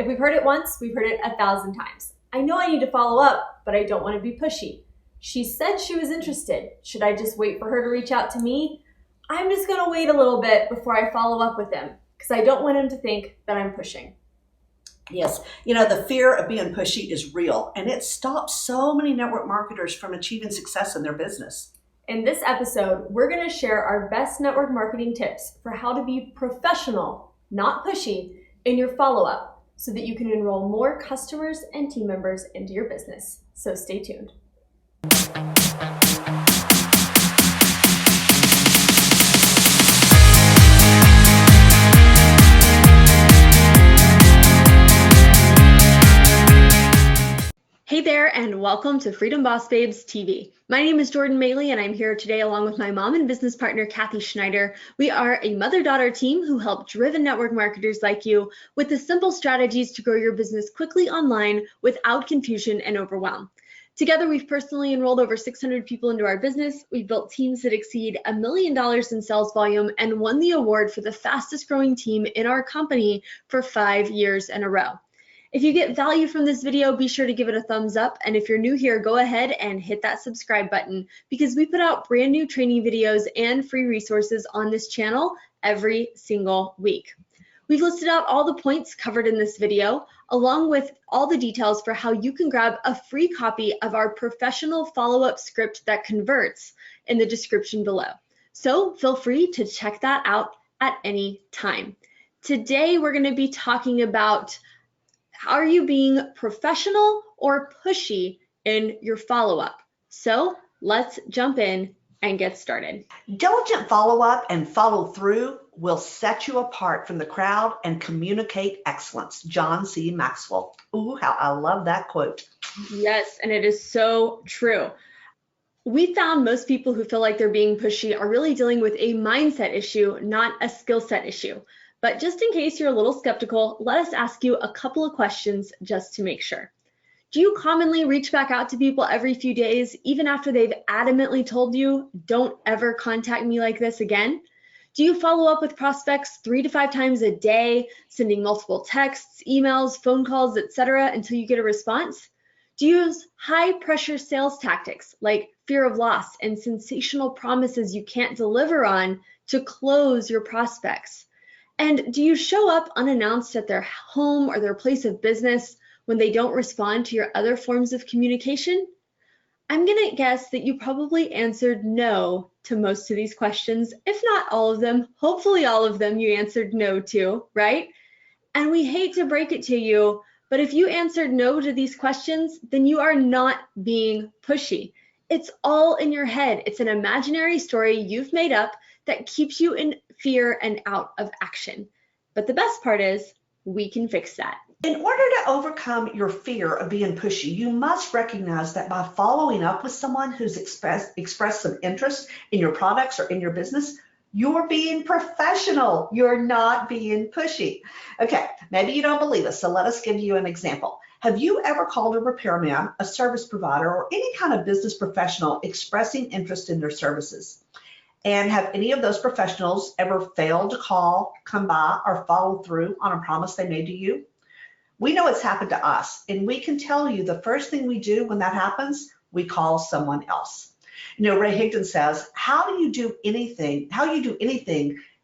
If we've heard it once, we've heard it 1,000 times. I know I need to follow up, but I don't want to be pushy. She said she was interested. Should I just wait for her to reach out to me? I'm just going to wait a little bit before I follow up with him because I don't want him to think that I'm pushing. Yes, the fear of being pushy is real, and it stops so many network marketers from achieving success in their business. In this episode, we're going to share our best network marketing tips for how to be professional, not pushy, in your follow-up so that you can enroll more customers and team members into your business. So stay tuned. Hey there, and welcome to Freedom Boss Babes TV. My name is Jordan Maylea, and I'm here today along with my mom and business partner, Kathy Schneider. We are a mother-daughter team who help driven network marketers like you with the simple strategies to grow your business quickly online without confusion and overwhelm. Together, we've personally enrolled over 600 people into our business. We've built teams that exceed $1 million in sales volume and won the award for the fastest growing team in our company for 5 years in a row. If you get value from this video, be sure to give it a thumbs up. And if you're new here, go ahead and hit that subscribe button because we put out brand new training videos and free resources on this channel every single week. We've listed out all the points covered in this video, along with all the details for how you can grab a free copy of our professional follow-up script that converts in the description below. So feel free to check that out at any time. Today, we're going to be talking about are you being professional or pushy in your follow-up? So let's jump in and get started. Diligent follow-up and follow-through will set you apart from the crowd and communicate excellence. John C. Maxwell. Ooh, how I love that quote. Yes, and it is so true. We found most people who feel like they're being pushy are really dealing with a mindset issue, not a skill set issue. But just in case you're a little skeptical, let us ask you a couple of questions just to make sure. Do you commonly reach back out to people every few days, even after they've adamantly told you, don't ever contact me like this again? Do you follow up with prospects 3 to 5 times a day, sending multiple texts, emails, phone calls, etc., until you get a response? Do you use high-pressure sales tactics like fear of loss and sensational promises you can't deliver on to close your prospects? And do you show up unannounced at their home or their place of business when they don't respond to your other forms of communication? I'm going to guess that you probably answered no to most of these questions, if not all of them. Hopefully all of them you answered no to, right? And we hate to break it to you, but if you answered no to these questions, then you are not being pushy. It's all in your head. It's an imaginary story you've made up that keeps you in fear and out of action. But the best part is we can fix that. In order to overcome your fear of being pushy, you must recognize that by following up with someone who's expressed some interest in your products or in your business, you're being professional. You're not being pushy. Okay, maybe you don't believe us, so let us give you an example. Have you ever called a repairman, a service provider, or any kind of business professional expressing interest in their services? And have any of those professionals ever failed to call, come by, or follow through on a promise they made to you? We know it's happened to us, and we can tell you the first thing we do when that happens, we call someone else. Ray Higdon says, how you do anything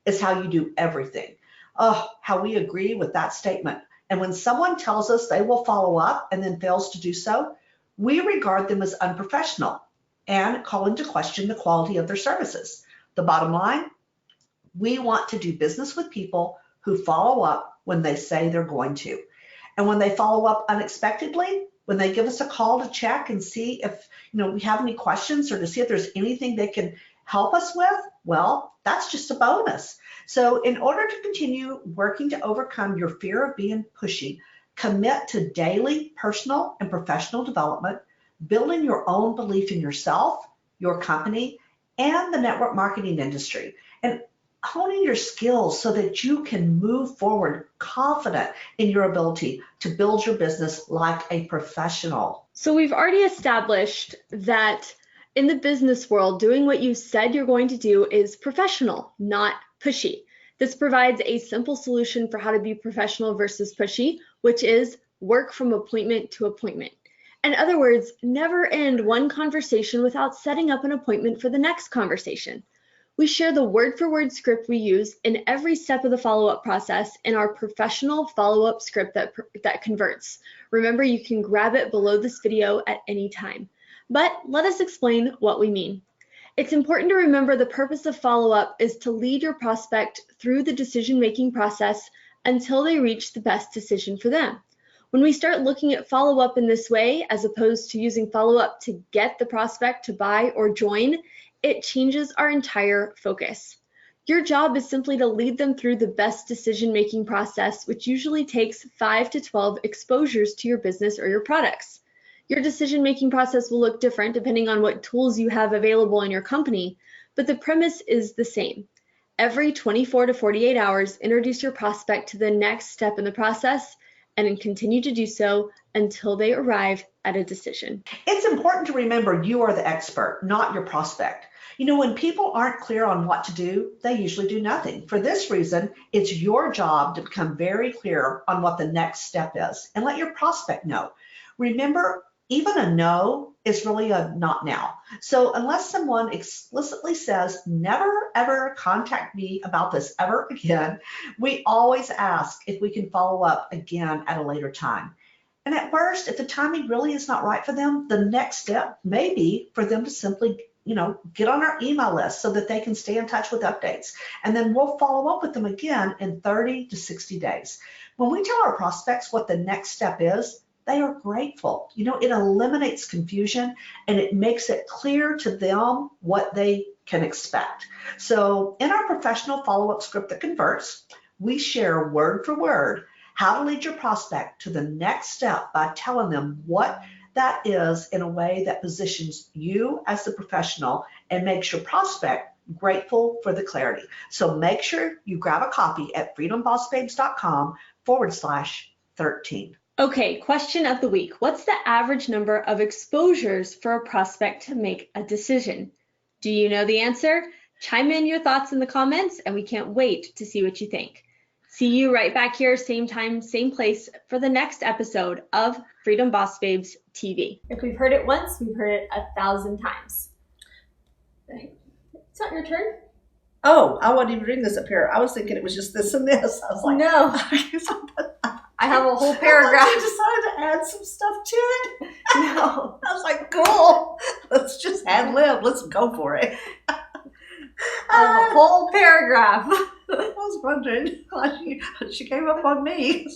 is how you do everything. Oh, how we agree with that statement. And when someone tells us they will follow up and then fails to do so, we regard them as unprofessional and call into question the quality of their services. The bottom line, we want to do business with people who follow up when they say they're going to. And when they follow up unexpectedly, when they give us a call to check and see if we have any questions or to see if there's anything they can help us with, well, that's just a bonus. So in order to continue working to overcome your fear of being pushy, commit to daily personal and professional development, building your own belief in yourself, your company, and the network marketing industry, and honing your skills so that you can move forward confident in your ability to build your business like a professional. So we've already established that in the business world, doing what you said you're going to do is professional, not pushy. This provides a simple solution for how to be professional versus pushy which is work from appointment to appointment. In other words, never end one conversation without setting up an appointment for the next conversation. We share the word-for-word script we use in every step of the follow-up process in our professional follow-up script that converts. Remember, you can grab it below this video at any time. But let us explain what we mean. It's important to remember the purpose of follow-up is to lead your prospect through the decision-making process until they reach the best decision for them. When we start looking at follow-up in this way, as opposed to using follow-up to get the prospect to buy or join, it changes our entire focus. Your job is simply to lead them through the best decision-making process, which usually takes 5 to 12 exposures to your business or your products. Your decision-making process will look different depending on what tools you have available in your company, but the premise is the same. Every 24 to 48 hours, introduce your prospect to the next step in the process and continue to do so until they arrive at a decision. It's important to remember you are the expert, not your prospect. When people aren't clear on what to do, they usually do nothing. For this reason, it's your job to become very clear on what the next step is and let your prospect know. Remember, even a no is really a not now. So unless someone explicitly says, never ever contact me about this ever again, we always ask if we can follow up again at a later time. And at worst, if the timing really is not right for them, the next step may be for them to simply get on our email list so that they can stay in touch with updates. And then we'll follow up with them again in 30 to 60 days. When we tell our prospects what the next step is, they are grateful. It eliminates confusion and it makes it clear to them what they can expect. So in our professional follow-up script that converts, we share word for word how to lead your prospect to the next step by telling them what that is in a way that positions you as the professional and makes your prospect grateful for the clarity. So make sure you grab a copy at freedombossbabes.com/13. Okay, question of the week. What's the average number of exposures for a prospect to make a decision? Do you know the answer? Chime in your thoughts in the comments, and we can't wait to see what you think. See you right back here, same time, same place, for the next episode of Freedom Boss Babes TV. If we've heard it once, we've heard it 1,000 times. It's not your turn. Oh, I wasn't even reading this up here. I was thinking it was just this and this. I was like, no. I have a whole paragraph. I decided to add some stuff to it. No. I was like, cool. Let's just ad lib. Let's go for it. I have a whole paragraph. I was wondering why she came up on me.